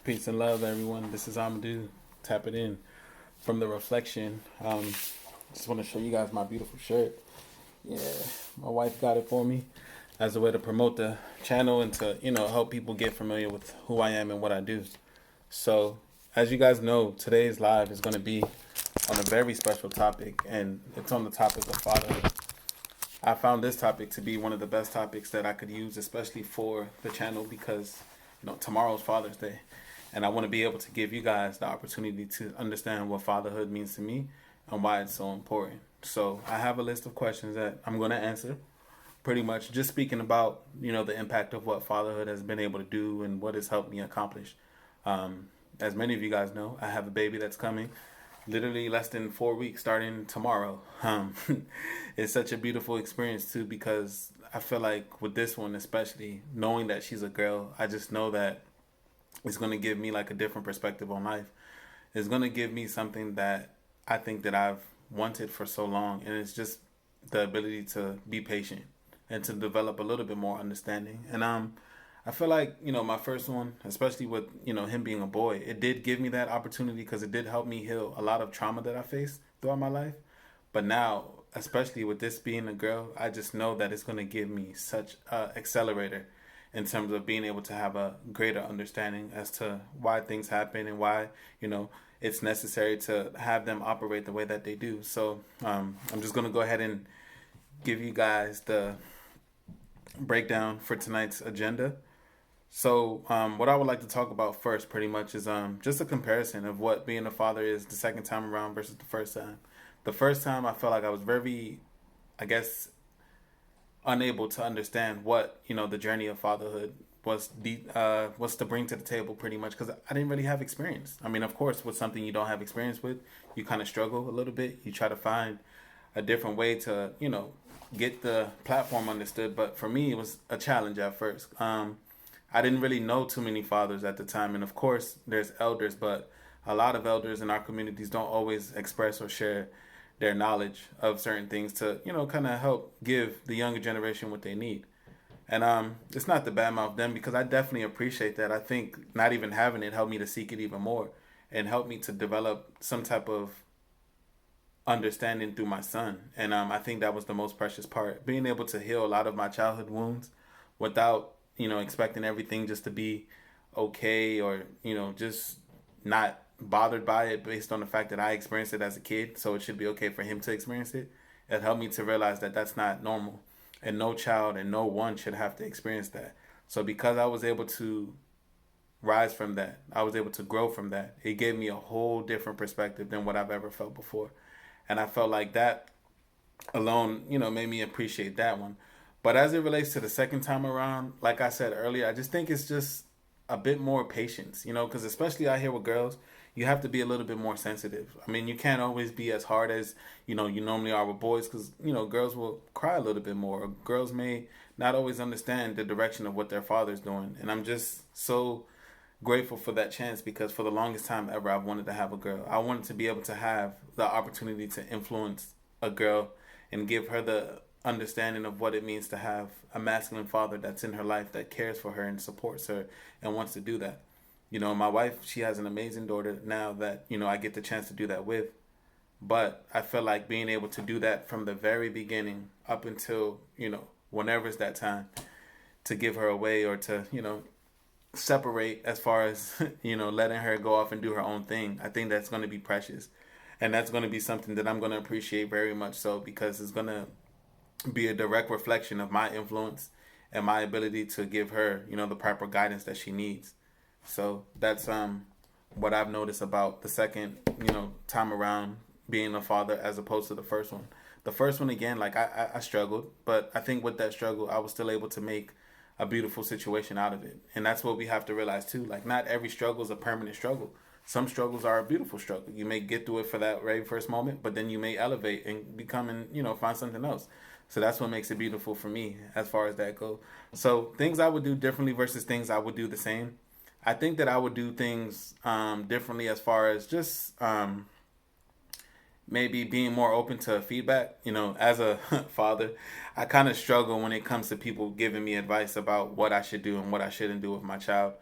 Peace and love, everyone. This is Amadou. Tap it in from the reflection. Just want to show you guys my beautiful shirt. Yeah, my wife got it for me as a way to promote the channel and to help people get familiar with who I am and what I do. So, as you guys know, today's live is going to be on a very special topic, and it's on the topic of fatherhood. I found this topic to be one of the best topics that I could use, especially for the channel, because tomorrow's Father's Day, and I want to be able to give you guys the opportunity to understand what fatherhood means to me and why it's so important. So I have a list of questions that I'm going to answer, pretty much just speaking about the impact of what fatherhood has been able to do and what it's helped me accomplish. As many of you guys know, I have a baby that's coming literally less than 4 weeks starting tomorrow. It's such a beautiful experience too, because I feel like with this one, especially knowing that she's a girl, I just know that it's going to give me like a different perspective on life. It's going to give me something that I think that I've wanted for so long, and it's just the ability to be patient and to develop a little bit more understanding. And I feel like my first one, especially with him being a boy, it did give me that opportunity because it did help me heal a lot of trauma that I faced throughout my life. But now, especially with this being a girl, I just know that it's going to give me such an accelerator in terms of being able to have a greater understanding as to why things happen and why it's necessary to have them operate the way that they do. So I'm just going to go ahead and give you guys the breakdown for tonight's agenda. So what I would like to talk about first pretty much is just a comparison of what being a father is the second time around versus the first time. The first time I felt like I was very, I guess, unable to understand what the journey of fatherhood was to bring to the table, pretty much because I didn't really have experience. I mean, of course, with something you don't have experience with, you kind of struggle a little bit. You try to find a different way to get the platform understood. But for me, it was a challenge at first. I didn't really know too many fathers at the time, and of course, there's elders, but a lot of elders in our communities don't always express or share their knowledge of certain things to kind of help give the younger generation what they need. And it's not to badmouth them, because I definitely appreciate that. I think not even having it helped me to seek it even more and helped me to develop some type of understanding through my son. And I think that was the most precious part, being able to heal a lot of my childhood wounds without expecting everything just to be okay, or just not bothered by it based on the fact that I experienced it as a kid, so it should be okay for him to experience it. It helped me to realize that that's not normal, and no child and no one should have to experience that. So because I was able to rise from that, I was able to grow from that, it gave me a whole different perspective than what I've ever felt before. And I felt like that alone made me appreciate that one. But as it relates to the second time around, like I said earlier, I just think it's just a bit more patience, because especially out here with girls, you have to be a little bit more sensitive. I mean, you can't always be as hard as, you normally are with boys, because, girls will cry a little bit more. Or girls may not always understand the direction of what their father's doing. And I'm just so grateful for that chance, because for the longest time ever, I've wanted to have a girl. I wanted to be able to have the opportunity to influence a girl and give her the understanding of what it means to have a masculine father that's in her life, that cares for her and supports her and wants to do that. My wife, she has an amazing daughter now that I get the chance to do that with. But I feel like being able to do that from the very beginning up until whenever it's that time to give her away, or to separate as far as letting her go off and do her own thing, I think that's going to be precious, and that's going to be something that I'm going to appreciate very much so, because it's going to be a direct reflection of my influence and my ability to give her the proper guidance that she needs. So that's what I've noticed about the second time around being a father as opposed to the first one. The first one, again, like I struggled, but I think with that struggle I was still able to make a beautiful situation out of it. And that's what we have to realize too. Like, not every struggle is a permanent struggle. Some struggles are a beautiful struggle. You may get through it for that very first moment, but then you may elevate and become and find something else. So that's what makes it beautiful for me as far as that goes. So things I would do differently versus things I would do the same. I think that I would do things differently as far as just maybe being more open to feedback. As a father, I kind of struggle when it comes to people giving me advice about what I should do and what I shouldn't do with my child.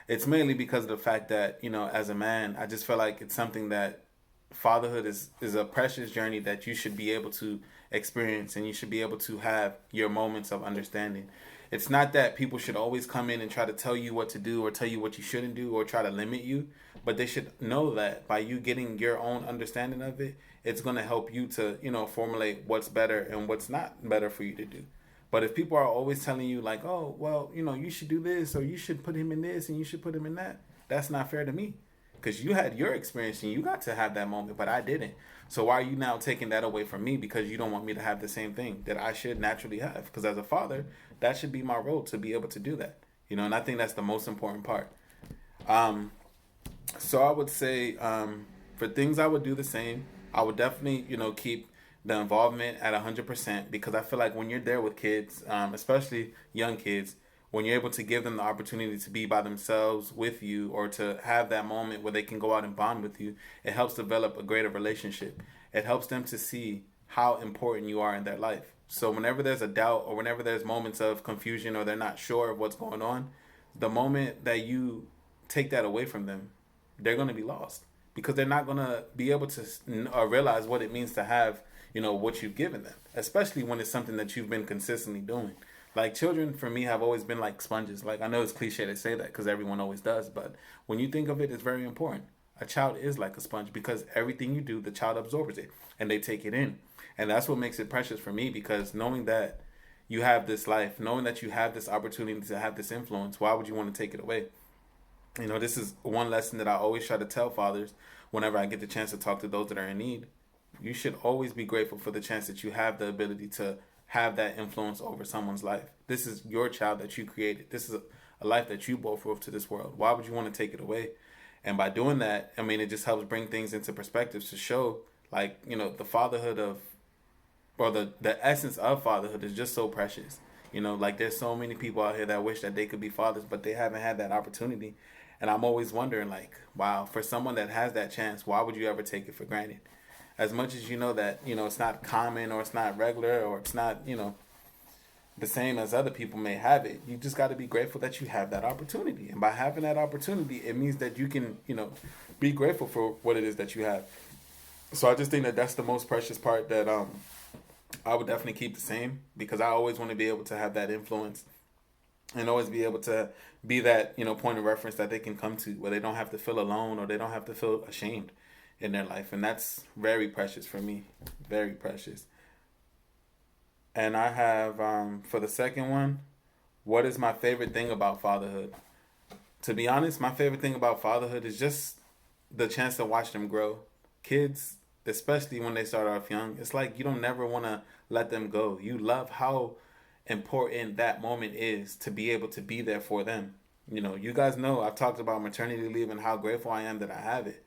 It's mainly because of the fact that, as a man, I just feel like it's something that fatherhood is a precious journey that you should be able to experience, and you should be able to have your moments of understanding. It's not that people should always come in and try to tell you what to do or tell you what you shouldn't do or try to limit you, but they should know that by you getting your own understanding of it, it's going to help you to, formulate what's better and what's not better for you to do. But if people are always telling you like, oh, well, you should do this, or you should put him in this and you should put him in that, that's not fair to me. Because you had your experience and you got to have that moment, but I didn't. So why are you now taking that away from me because you don't want me to have the same thing that I should naturally have? Because as a father, that should be my role to be able to do that. And I think that's the most important part. So I would say for things I would do the same. I would definitely, keep the involvement at 100% because I feel like when you're there with kids, especially young kids, when you're able to give them the opportunity to be by themselves with you or to have that moment where they can go out and bond with you, it helps develop a greater relationship. It helps them to see how important you are in their life. So whenever there's a doubt or whenever there's moments of confusion or they're not sure of what's going on, the moment that you take that away from them, they're going to be lost because they're not going to be able to realize what it means to have, what you've given them, especially when it's something that you've been consistently doing. Like children for me have always been like sponges. Like I know it's cliche to say that because everyone always does, but when you think of it, it's very important. A child is like a sponge because everything you do, the child absorbs it and they take it in. And that's what makes it precious for me because knowing that you have this life, knowing that you have this opportunity to have this influence, why would you want to take it away? This is one lesson that I always try to tell fathers whenever I get the chance to talk to those that are in need. You should always be grateful for the chance that you have the ability to have that influence over someone's life. This is your child that you created. This is a life that you brought forth to this world. Why would you want to take it away? And by doing that, it just helps bring things into perspective to show, like, the fatherhood of, or the essence of fatherhood is just so precious. Like there's so many people out here that wish that they could be fathers, but they haven't had that opportunity. And I'm always wondering, like, wow, for someone that has that chance, why would you ever take it for granted? As much as you know that, it's not common or it's not regular or it's not, the same as other people may have it, you just got to be grateful that you have that opportunity. And by having that opportunity, it means that you can, be grateful for what it is that you have. So I just think that that's the most precious part that I would definitely keep the same because I always want to be able to have that influence and always be able to be that, point of reference that they can come to where they don't have to feel alone or they don't have to feel ashamed in their life. And that's very precious for me. Very precious. And I have, for the second one, what is my favorite thing about fatherhood? To be honest, my favorite thing about fatherhood is just the chance to watch them grow. Kids, especially when they start off young, it's like you don't never want to let them go. You love how important that moment is to be able to be there for them. You guys know I've talked about maternity leave and how grateful I am that I have it.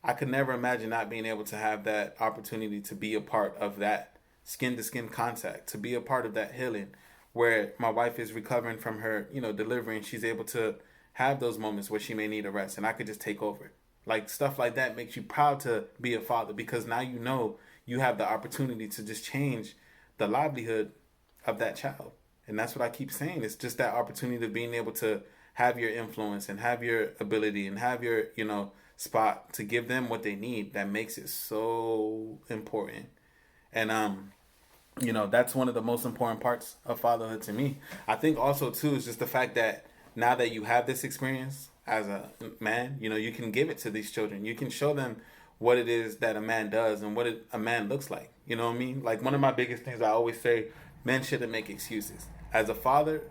I could never imagine not being able to have that opportunity to be a part of that skin to skin contact, to be a part of that healing where my wife is recovering from her, delivery and she's able to have those moments where she may need a rest and I could just take over. Like stuff like that makes you proud to be a father because now you have the opportunity to just change the livelihood of that child. And that's what I keep saying. It's just that opportunity of being able to have your influence and have your ability and have your, spot to give them what they need that makes it so important. And that's one of the most important parts of fatherhood to me. I think also too is just the fact that now that you have this experience as a man, you can give it to these children. You can show them what it is that a man does and what a man looks like. You know what I mean? Like one of my biggest things I always say, men shouldn't make excuses. As a father,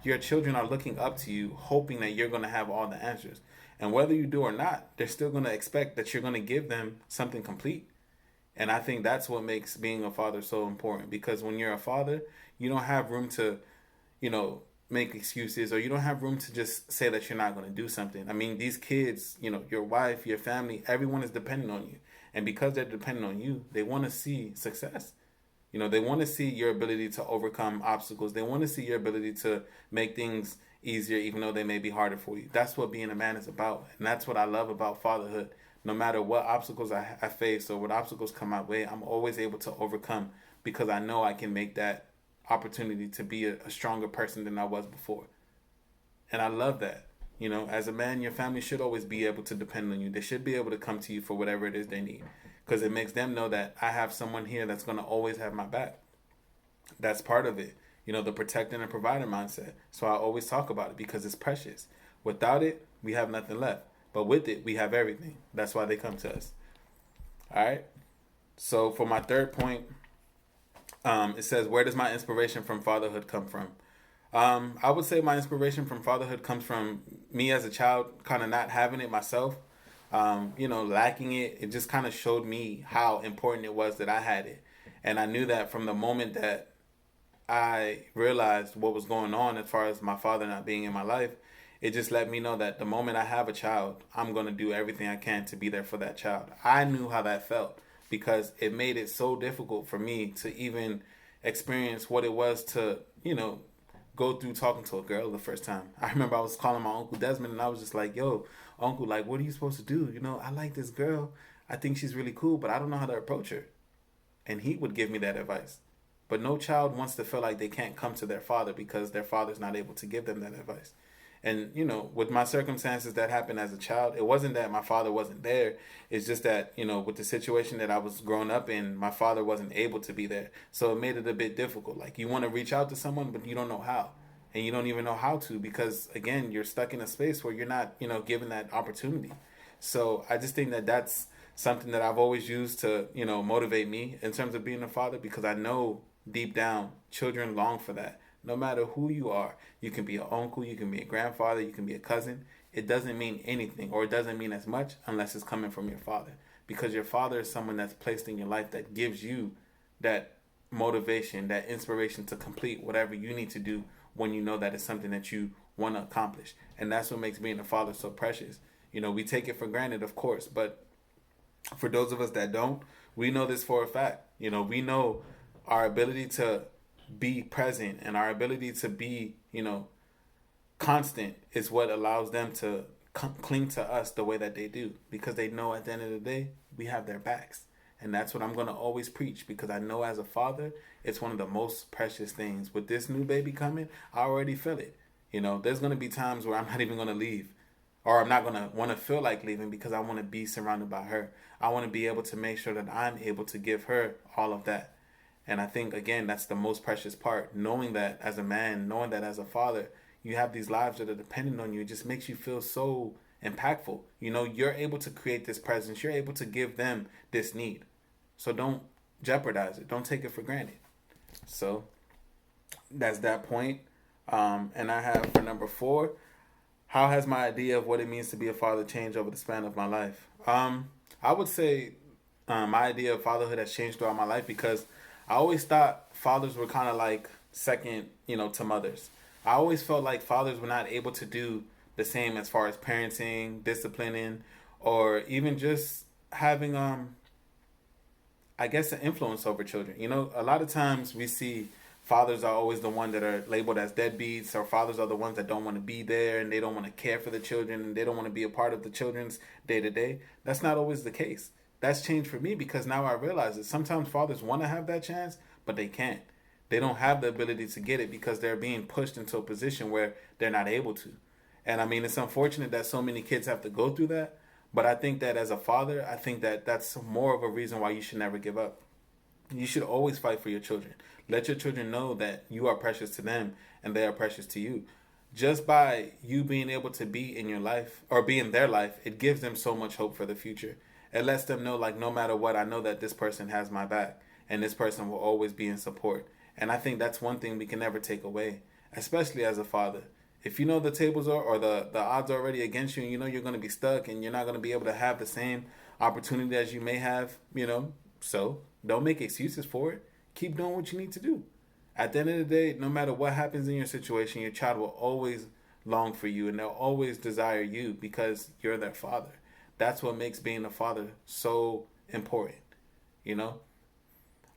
your children are looking up to you, hoping that you're going to have all the answers. And whether you do or not, they're still going to expect that you're going to give them something complete. And I think that's what makes being a father so important. Because when you're a father, you don't have room to, make excuses, or you don't have room to just say that you're not going to do something. These kids, your wife, your family, everyone is dependent on you. And because they're dependent on you, they want to see success. They want to see your ability to overcome obstacles. They want to see your ability to make things easier, even though they may be harder for you. That's what being a man is about. And that's what I love about fatherhood. No matter what obstacles I face or what obstacles come my way, I'm always able to overcome because I know I can make that opportunity to be a stronger person than I was before. And I love that. You know, as a man, your family should always be able to depend on you. They should be able to come to you for whatever it is they need, because it makes them know that I have someone here that's going to always have my back. That's part of it. You know, the protecting and provider mindset. So I always talk about it because it's precious. Without it, we have nothing left. But with it, we have everything. That's why they come to us. All right. So for my third point, it says, where does my inspiration from fatherhood come from? I would say my inspiration from fatherhood comes from me as a child, kind of not having it myself, lacking it. It just kind of showed me how important it was that I had it. And I knew that from the moment that I realized what was going on as far as my father not being in my life, it just let me know that the moment I have a child, I'm going to do everything I can to be there for that child. I knew how that felt because it made it so difficult for me to even experience what it was to, go through talking to a girl the first time. I remember I was calling my Uncle Desmond and I was just like, yo, Uncle, like, what are you supposed to do? I like this girl. I think she's really cool, but I don't know how to approach her. And he would give me that advice. But no child wants to feel like they can't come to their father because their father's not able to give them that advice. And, with my circumstances that happened as a child, it wasn't that my father wasn't there. It's just that, with the situation that I was growing up in, my father wasn't able to be there. So it made it a bit difficult. Like, you want to reach out to someone, but you don't know how. And you don't even know how to because, again, you're stuck in a space where you're not, given that opportunity. So I just think that that's something that I've always used to, motivate me in terms of being a father, because I know deep down children long for that. No matter who you are, you can be an uncle, you can be a grandfather, you can be a cousin. It doesn't mean anything, or it doesn't mean as much unless it's coming from your father. Because your father is someone that's placed in your life that gives you that motivation, that inspiration to complete whatever you need to do when you know that it's something that you want to accomplish. And that's what makes being a father so precious. We take it for granted, of course, but for those of us that don't, we know this for a fact. We know our ability to be present and our ability to be, constant is what allows them to cling to us the way that they do, because they know at the end of the day, we have their backs. And that's what I'm going to always preach, because I know as a father, it's one of the most precious things. With this new baby coming, I already feel it. There's going to be times where I'm not even going to leave, or I'm not going to want to feel like leaving, because I want to be surrounded by her. I want to be able to make sure that I'm able to give her all of that. And I think, again, that's the most precious part. Knowing that as a man, knowing that as a father, you have these lives that are dependent on you. It just makes you feel so impactful. You're able to create this presence. You're able to give them this need. So don't jeopardize it. Don't take it for granted. So that's that point. And I have for number 4, how has my idea of what it means to be a father changed over the span of my life? I would say my idea of fatherhood has changed throughout my life, because I always thought fathers were kind of like second, to mothers. I always felt like fathers were not able to do the same as far as parenting, disciplining, or even just having, I guess, an influence over children. A lot of times we see fathers are always the ones that are labeled as deadbeats, or fathers are the ones that don't want to be there and they don't want to care for the children and they don't want to be a part of the children's day to day. That's not always the case. That's changed for me, because now I realize that sometimes fathers want to have that chance, but they can't. They don't have the ability to get it because they're being pushed into a position where they're not able to. And I mean, it's unfortunate that so many kids have to go through that. But I think that as a father, I think that that's more of a reason why you should never give up. You should always fight for your children. Let your children know that you are precious to them and they are precious to you. Just by you being able to be in your life or be in their life, it gives them so much hope for the future. It lets them know, like, no matter what, I know that this person has my back and this person will always be in support. And I think that's one thing we can never take away, especially as a father. If you know the tables are, or the odds are already against you, and you know you're going to be stuck and you're not going to be able to have the same opportunity as you may have, so don't make excuses for it. Keep doing what you need to do. At the end of the day, no matter what happens in your situation, your child will always long for you and they'll always desire you because you're their father. That's what makes being a father so important,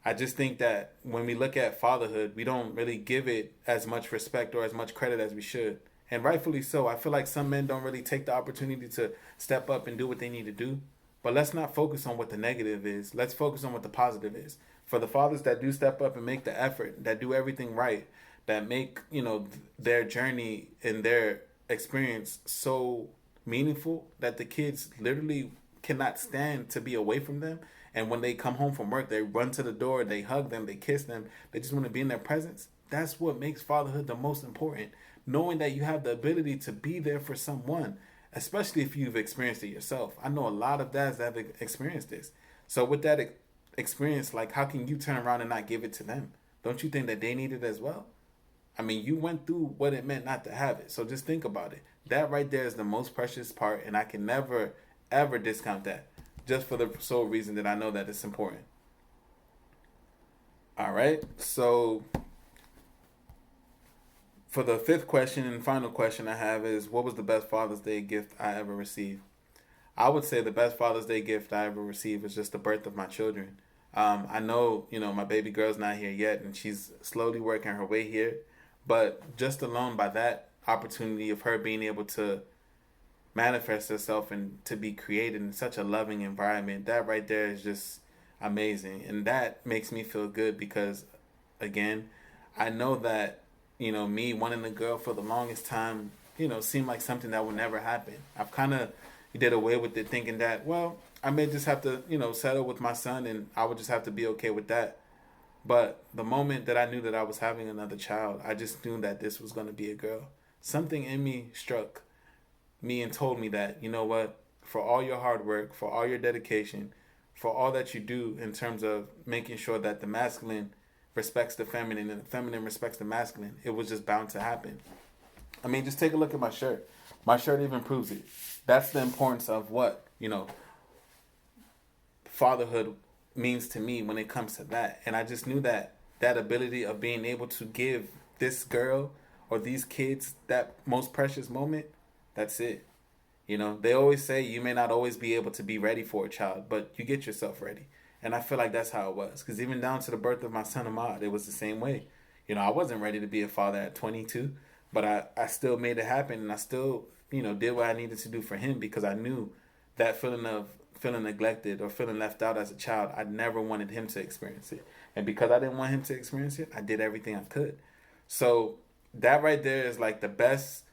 I just think that when we look at fatherhood, we don't really give it as much respect or as much credit as we should. And rightfully so. I feel like some men don't really take the opportunity to step up and do what they need to do. But let's not focus on what the negative is. Let's focus on what the positive is. For the fathers that do step up and make the effort, that do everything right, that make, their journey and their experience so meaningful that the kids literally cannot stand to be away from them. And when they come home from work, they run to the door, they hug them, they kiss them, they just want to be in their presence. That's what makes fatherhood the most important. Knowing that you have the ability to be there for someone, especially if you've experienced it yourself. I know a lot of dads that have experienced this. So with that experience, like, how can you turn around and not give it to them? Don't you think that they need it as well? I mean, you went through what it meant not to have it. So just think about it. That right there is the most precious part, and I can never, ever discount that, just for the sole reason that I know that it's important. All right. So for the fifth question and final question I have is, what was the best Father's Day gift I ever received? I would say the best Father's Day gift I ever received was just the birth of my children. I know, my baby girl's not here yet, and she's slowly working her way here. But just alone by that opportunity of her being able to manifest herself and to be created in such a loving environment, that right there is just amazing. And that makes me feel good because, again, I know that, me wanting a girl for the longest time, seemed like something that would never happen. I've kind of did away with it thinking that, well, I may just have to, settle with my son and I would just have to be okay with that. But the moment that I knew that I was having another child, I just knew that this was going to be a girl. Something in me struck me and told me that, you know what, for all your hard work, for all your dedication, for all that you do in terms of making sure that the masculine respects the feminine and the feminine respects the masculine, it was just bound to happen. I mean, just take a look at my shirt. My shirt even proves it. That's the importance of what, fatherhood means to me when it comes to that. And I just knew that that ability of being able to give this girl or these kids that most precious moment, that's it. They always say you may not always be able to be ready for a child, but you get yourself ready. And I feel like that's how it was. Because even down to the birth of my son Ahmad, it was the same way. I wasn't ready to be a father at 22, but I still made it happen, and I still, did what I needed to do for him because I knew that feeling of feeling neglected or feeling left out as a child, I never wanted him to experience it. And because I didn't want him to experience it, I did everything I could. So that right there is like the best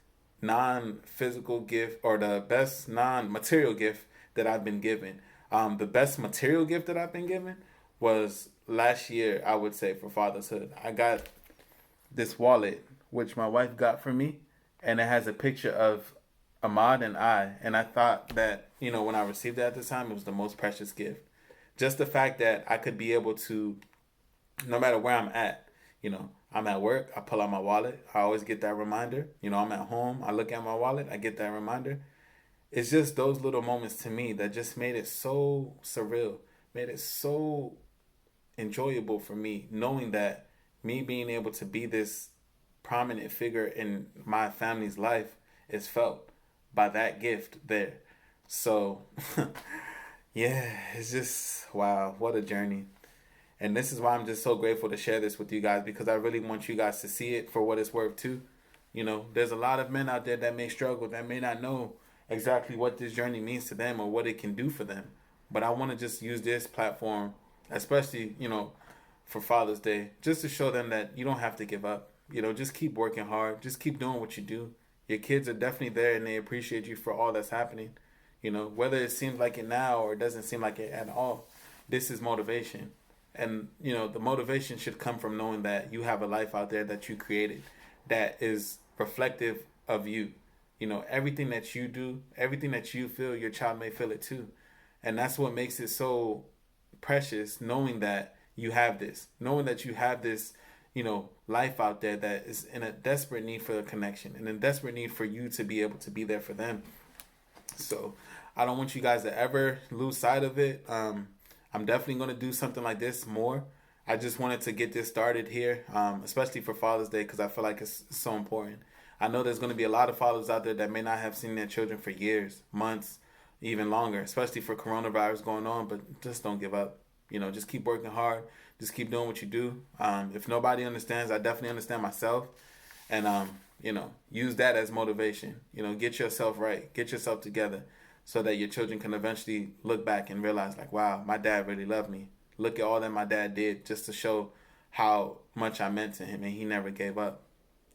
non-physical gift or the best non-material gift that I've been given. The best material gift that I've been given was last year, I would say, for fatherhood. I got this wallet, which my wife got for me, and it has a picture of Ahmad and I. And I thought that, when I received it at the time, it was the most precious gift. Just the fact that I could be able to, no matter where I'm at, I'm at work, I pull out my wallet, I always get that reminder. I'm at home, I look at my wallet, I get that reminder. It's just those little moments to me that just made it so surreal, made it so enjoyable for me, knowing that me being able to be this prominent figure in my family's life is felt by that gift there. So, yeah, it's just, wow, what a journey. And this is why I'm just so grateful to share this with you guys, because I really want you guys to see it for what it's worth too. There's a lot of men out there that may struggle, that may not know exactly what this journey means to them or what it can do for them. But I want to just use this platform, especially, for Father's Day, just to show them that you don't have to give up. Just keep working hard. Just keep doing what you do. Your kids are definitely there and they appreciate you for all that's happening. Whether it seems like it now or it doesn't seem like it at all, this is motivation. And, the motivation should come from knowing that you have a life out there that you created that is reflective of you. Everything that you do, everything that you feel, your child may feel it too. And that's what makes it so precious, knowing that you have this, life out there that is in a desperate need for a connection and a desperate need for you to be able to be there for them. So I don't want you guys to ever lose sight of it. I'm definitely going to do something like this more. I just wanted to get this started here, especially for Father's Day, because I feel like it's so important. I know there's going to be a lot of fathers out there that may not have seen their children for years, months, even longer, especially for coronavirus going on, but just don't give up. Just keep working hard. Just keep doing what you do. If nobody understands, I definitely understand myself. And, use that as motivation. Get yourself right. Get yourself together so that your children can eventually look back and realize, like, wow, my dad really loved me. Look at all that my dad did just to show how much I meant to him, and he never gave up.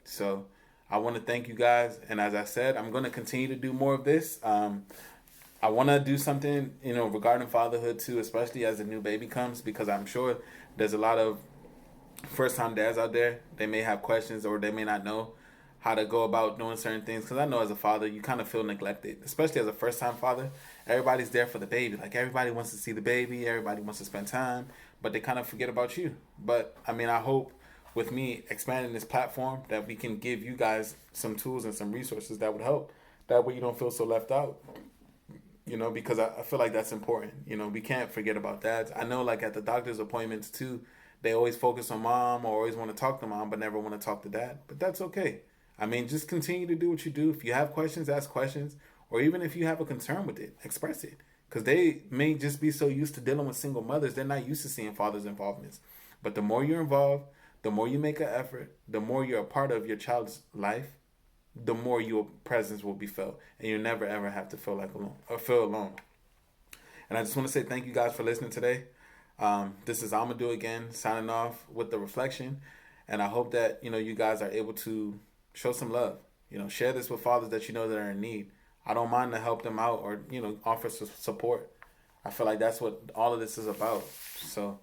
So I want to thank you guys. And as I said, I'm going to continue to do more of this. I want to do something, regarding fatherhood too, especially as a new baby comes, because I'm sure there's a lot of first-time dads out there. They may have questions or they may not know how to go about doing certain things. Because I know as a father, you kind of feel neglected, especially as a first-time father. Everybody's there for the baby. Like, everybody wants to see the baby. Everybody wants to spend time, but they kind of forget about you. But, I mean, I hope with me expanding this platform that we can give you guys some tools and some resources that would help. That way you don't feel so left out. Because I feel like that's important. We can't forget about dads. I know, like, at the doctor's appointments too, they always focus on mom or always want to talk to mom, but never want to talk to dad. But that's okay. I mean, just continue to do what you do. If you have questions, ask questions. Or even if you have a concern with it, express it. Because they may just be so used to dealing with single mothers, they're not used to seeing fathers' involvements. But the more you're involved, the more you make an effort, the more you're a part of your child's life, the more your presence will be felt. And you'll never, ever have to feel like alone or feel alone. And I just want to say thank you guys for listening today. This is Amadou again, signing off with the reflection. And I hope that, you guys are able to show some love. Share this with fathers that you know that are in need. I don't mind to help them out or, offer support. I feel like that's what all of this is about. So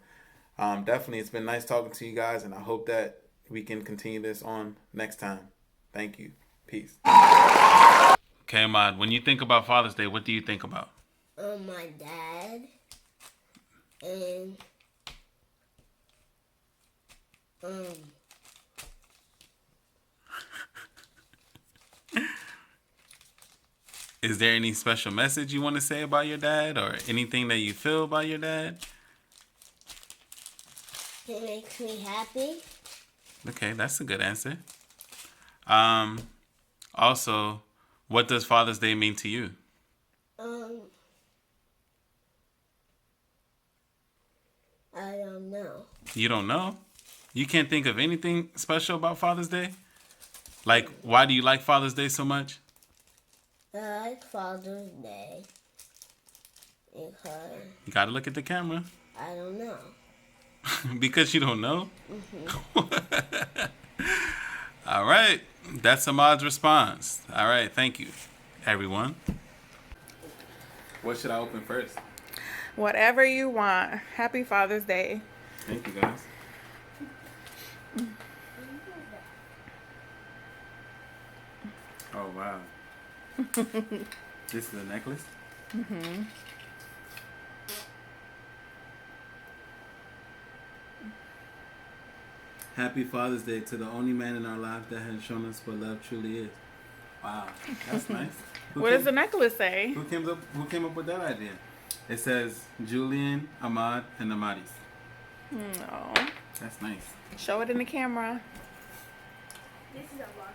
definitely, it's been nice talking to you guys. And I hope that we can continue this on next time. Thank you. Peace. Okay, Ahmad, when you think about Father's Day, what do you think about? My dad. And Is there any special message you want to say about your dad or anything that you feel about your dad? It makes me happy. Okay, that's a good answer. Also, what does Father's Day mean to you? I don't know. You don't know? You can't think of anything special about Father's Day? Like, why do you like Father's Day so much? I like Father's Day because You gotta look at the camera. I don't know. Because you don't know? Mm-hmm. All right. That's Ahmad's response. All right. Thank you, everyone. What should I open first? Whatever you want. Happy Father's Day. Thank you, guys. Oh, wow. This is a necklace? Mm-hmm. Happy Father's Day to the only man in our life that has shown us what love truly is. Wow, that's nice. What does the necklace say? Who came up with that idea? It says Julian, Ahmad, and Amadis. No. That's nice. Show it in the camera. This is a watch.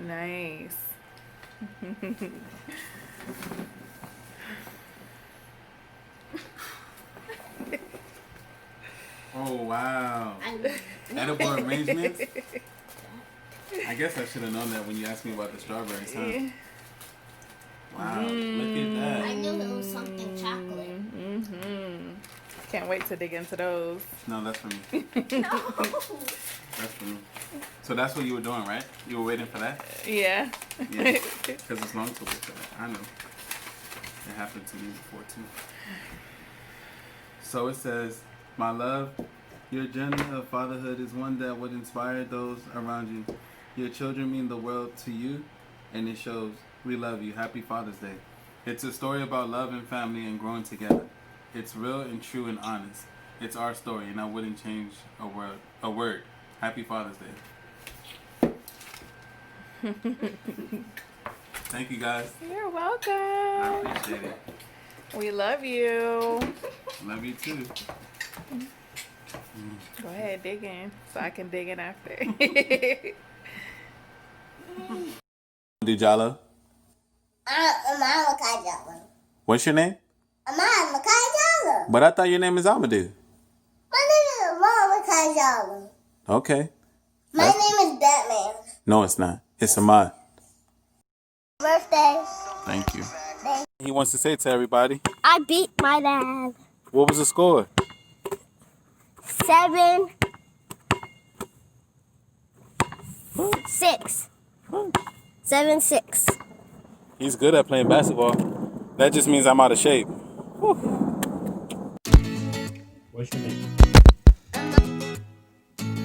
Nice. Oh, wow. Edible arrangements? I guess I should have known that when you asked me about the strawberries, huh? Wow, look at that. I knew it was something chocolate. Mm-hmm. Can't wait to dig into those. No, that's for me. No. That's for me. So that's what you were doing, right? You were waiting for that? Yeah. Yeah, because it's long to wait for that. I know. It happened to me before, too. So it says, my love, your journey of fatherhood is one that would inspire those around you. Your children mean the world to you, and it shows. We love you. Happy Father's Day. It's a story about love and family and growing together. It's real and true and honest. It's our story, and I wouldn't change a word. Happy Father's Day. Thank you, guys. You're welcome. I appreciate it. We love you. Love you too. Go ahead, dig in so I can dig in after. Do Jalo? Amad Makajala. What's your name? Amad Makajala. But I thought your name is Amadou. My name is Amad Makajala. Okay. My name is Batman. No, it's not. It's Ahmad. Birthday. Thank you. He wants to say to everybody. I beat my dad. What was the score? 7-0. 6. 7, 6. He's good at playing basketball. That just means I'm out of shape. Whew. What's your name?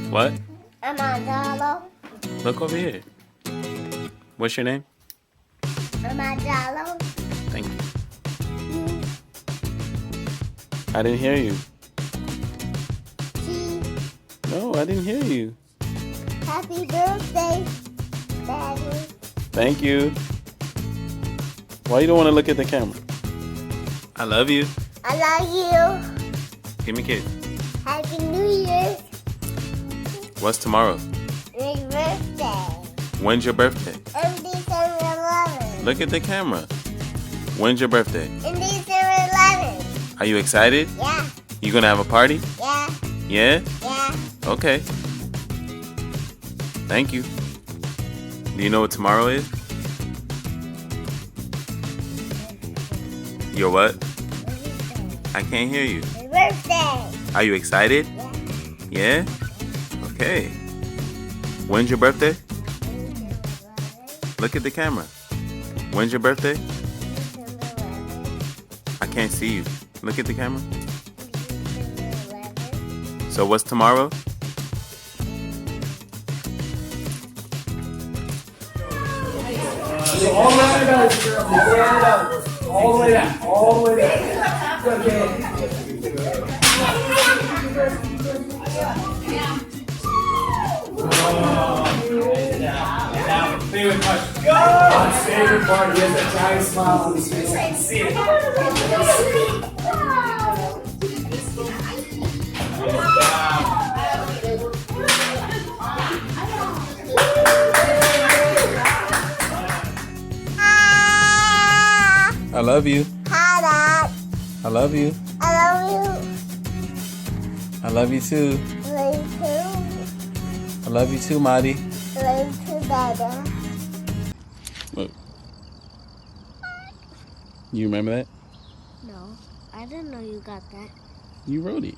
What? Amandalo. Look over here. What's your name? Amandalo. Thank you. I didn't hear you. No, I didn't hear you. Happy birthday, Daddy. Thank you. Why you don't want to look at the camera? I love you. I love you. Give me a kiss. Happy New Year. What's tomorrow? Your birthday. When's your birthday? In December 11th. Look at the camera. When's your birthday? In December 11th. Are you excited? Yeah. You gonna have a party? Yeah. Yeah? Yeah. Okay. Thank you. Do you know what tomorrow is? Your what? I can't hear you. Your birthday. Are you excited? Yeah. Yeah? Okay. When's your birthday? Look at the camera. When's your birthday? December 11th. I can't see you. Look at the camera. December 11th. So what's tomorrow? So all the way down, all the way down, all the way down. Okay. Favorite part. My favorite part is that giant smile on his face. I can see it. I love you. Hi, Dad. I love you. I love you. I love you too. Love you too. I love you too, Marty. Love you too, Dada. Look. You remember that? No, I didn't know you got that. You wrote it.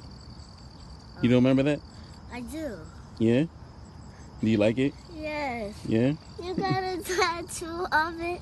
You don't remember that? I do. Yeah? Do you like it? Yes. Yeah? You got a tattoo of it?